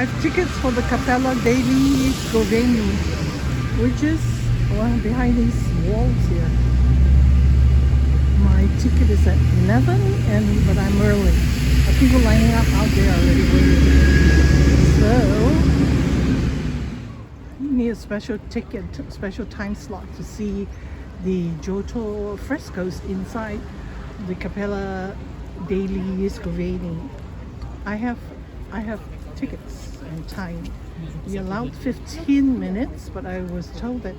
I have tickets for the Cappella degli Scrovegni, which is behind these walls here. My ticket is at 11, but I'm early. There are people lining up out there already waiting. So, you need a special ticket, special time slot to see the Giotto frescoes inside the Cappella degli Scrovegni. I have tickets and time. You're allowed 15 minutes, but I was told that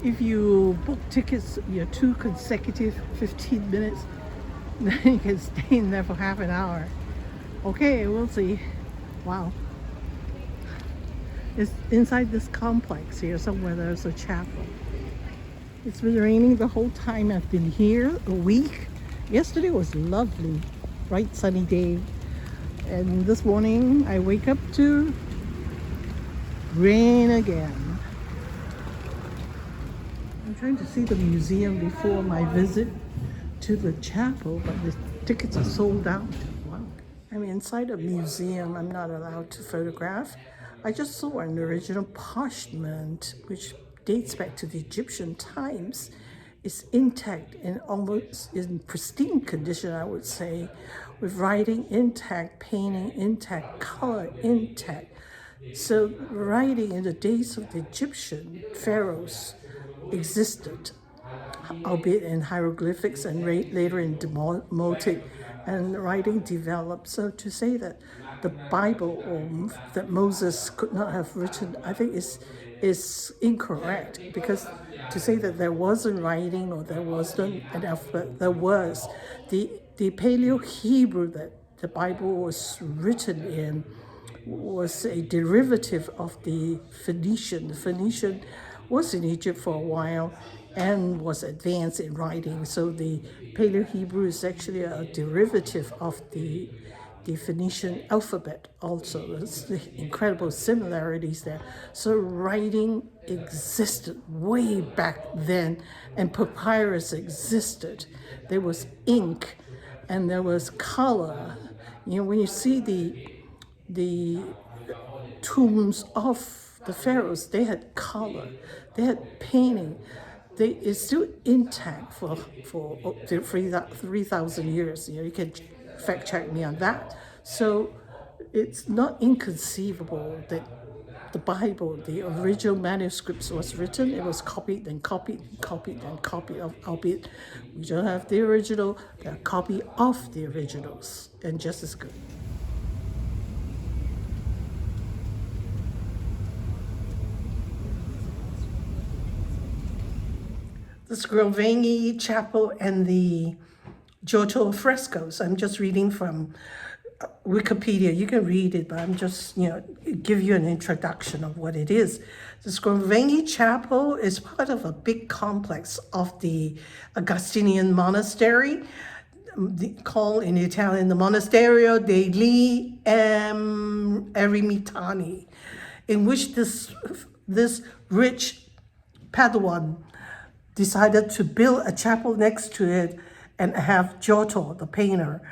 if you book tickets, you're 2 consecutive 15 minutes, then you can stay in there for half an hour. Okay, we'll see. Wow. It's inside this complex here somewhere. There's a chapel. It's been raining the whole time I've been here, a week. Yesterday was lovely, bright sunny day. And this morning I wake up to rain again. I'm trying to see the museum before my visit to the chapel, but the tickets are sold out. Wow. I'm inside a museum. I'm not allowed to photograph. I just saw an original parchment which dates back to the Egyptian times. It's intact and almost in pristine condition, I would say, with writing intact, painting intact, color intact. So writing in the days of the Egyptian pharaohs existed, albeit in hieroglyphics and later in demotic, and writing developed. So to say that the Bible or that Moses could not have written, I think is incorrect, because to say that there wasn't writing or there wasn't an alphabet, there was. The Paleo-Hebrew that the Bible was written in was a derivative of the Phoenician. The Phoenician was in Egypt for a while and was advanced in writing. So the Paleo-Hebrew is actually a derivative of the Phoenician alphabet also. There's incredible similarities there. So writing existed way back then, and papyrus existed. There was ink and there was color. You know, when you see the tombs of the pharaohs, they had color, they had painting. It's still intact for 3,000 years. You know, you can fact check me on that. So it's not inconceivable that the Bible, the original manuscripts was written, it was copied and copied and copied and copied, albeit we don't have the original, they're a copy of the originals, and just as good. The Scrovegni chapel and the Giotto frescoes. I'm just reading from Wikipedia. You can read it, but I'm just, give you an introduction of what it is. The Scrovegni chapel is part of a big complex of the Augustinian monastery, called in Italian the Monasterio degli Eremitani, in which this rich Paduan decided to build a chapel next to it and have Giotto, the painter,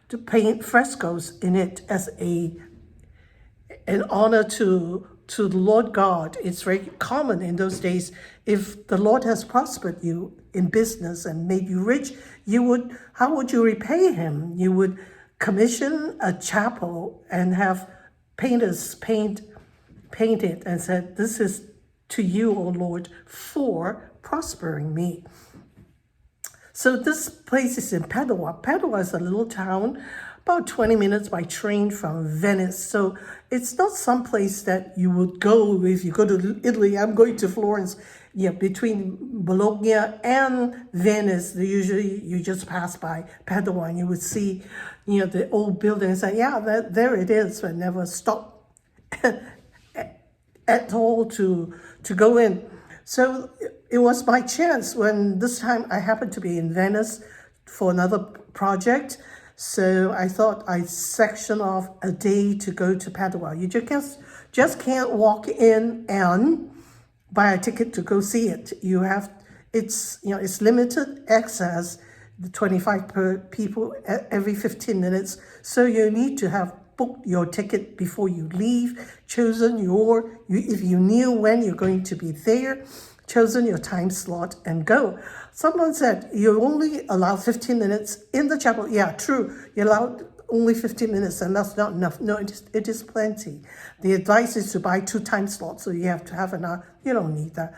to paint frescoes in it as an honor to the Lord God. It's very common in those days. If the Lord has prospered you in business and made you rich, how would you repay him? You would commission a chapel and have painters paint it and said, "This is to you, O Lord, for prospering me." So this place is in Padua. Padua is a little town, about 20 minutes by train from Venice. So it's not some place that you would go if you go to Italy. I'm going to Florence. Yeah, between Bologna and Venice, usually you just pass by Padua and you would see, the old building and say, yeah, there it is. So I never stop at all to go in. So it was by chance when this time I happened to be in Venice for another project. So I thought I'd section off a day to go to Padua. You just can't walk in and buy a ticket to go see it. It's limited access, the 25 per people every 15 minutes. So you need to have booked your ticket before you leave, if you knew when you're going to be there, chosen your time slot and go. Someone said you only allow 15 minutes in the chapel. Yeah, true. You're allowed only 15 minutes, and that's not enough. No, it is plenty. The advice is to buy 2 time slots, so you have to have an hour. You don't need that.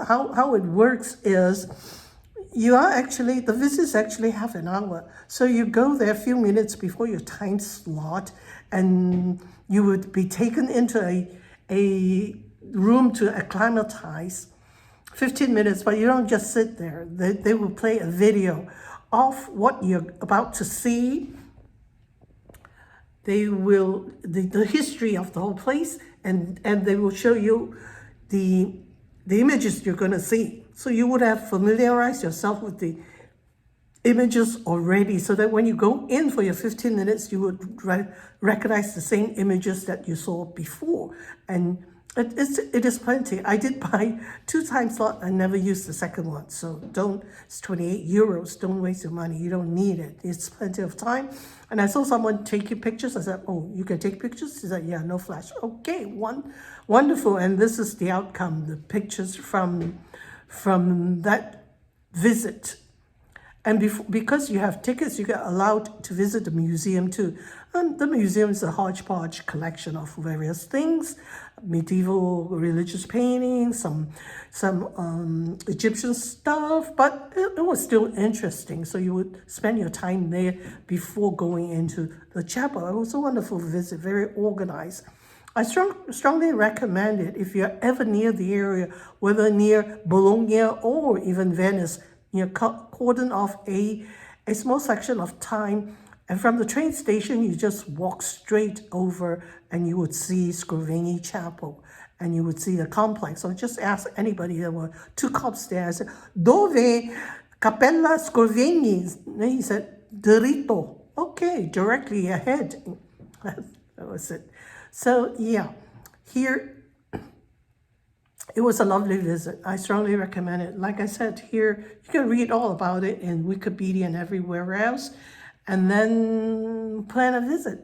How it works is the visits actually half an hour. So you go there a few minutes before your time slot, and you would be taken into a room to acclimatize. 15 minutes, but you don't just sit there. They will play a video of what you're about to see. They will, the history of the whole place, and they will show you the images you're going to see. So you would have familiarized yourself with the images already, so that when you go in for your 15 minutes, you would recognize the same images that you saw before. And it is plenty. I did buy 2 time slots. I never used the second one. So it's 28 euros. Don't waste your money. You don't need it. It's plenty of time. And I saw someone taking pictures. I said, oh, you can take pictures? He said, yeah, no flash. Okay, wonderful. And this is the outcome, the pictures from that visit. And because you have tickets, you get allowed to visit the museum too. And the museum is a hodgepodge collection of various things, medieval religious paintings, some Egyptian stuff, but it was still interesting. So you would spend your time there before going into the chapel. It was a wonderful visit, very organized. I strongly recommend it if you're ever near the area, whether near Bologna or even Venice. You cordon off a small section of time, and from the train station, you just walk straight over and you would see Scrovegni Chapel, and you would see the complex. So just ask anybody. There were 2 cops there. I said, Dove Cappella Scrovegni? And he said, Diritto. Okay, directly ahead. That was it. So yeah, here, it was a lovely visit. I strongly recommend it. Like I said, here, you can read all about it in Wikipedia and everywhere else, and then plan a visit.